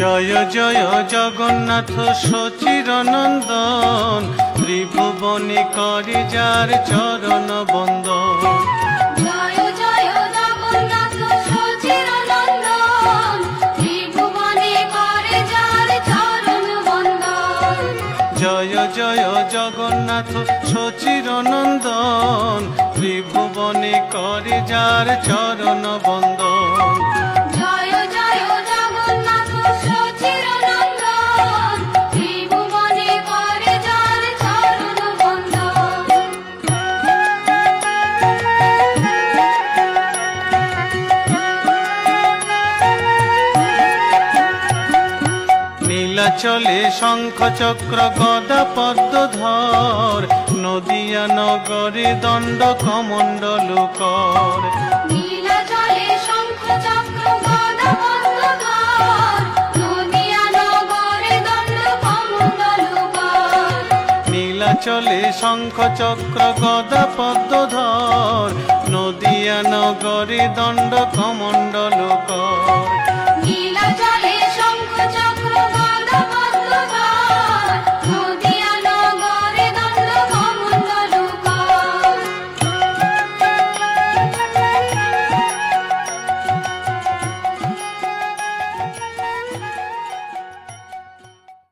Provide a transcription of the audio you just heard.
জয় জয় জগন্নাথ সচিরনন্দন, ত্রিভুবনে করে যার চরণ বন্দন। জয় জয় জগন্নাথ সচিরনন্দন, ত্রিভুবনে করে যার চরণ বন্দন। জয় জয় জগন্নাথ সচিরনন্দন, ত্রিভুবনে করে যার চরণ বন্দন। জয় জয় জগন্নাথ সচিরনন্দন, ত্রিভুবনে করে যার চরণ বন্দন। নীলাচলে শঙ্খ চক্র গদা পদ্মধর, নদিয়া নগরে দণ্ড কমণ্ডল কর। নীলাচলে শঙ্খ চক্র গদা পদ্মধর, নদিয়া নগরে দণ্ড কমণ্ডল কর। নীলাচলে শঙ্খ চক্র গদা পদ্মধর, নদিয়া নগরে দণ্ড কমণ্ডল কর।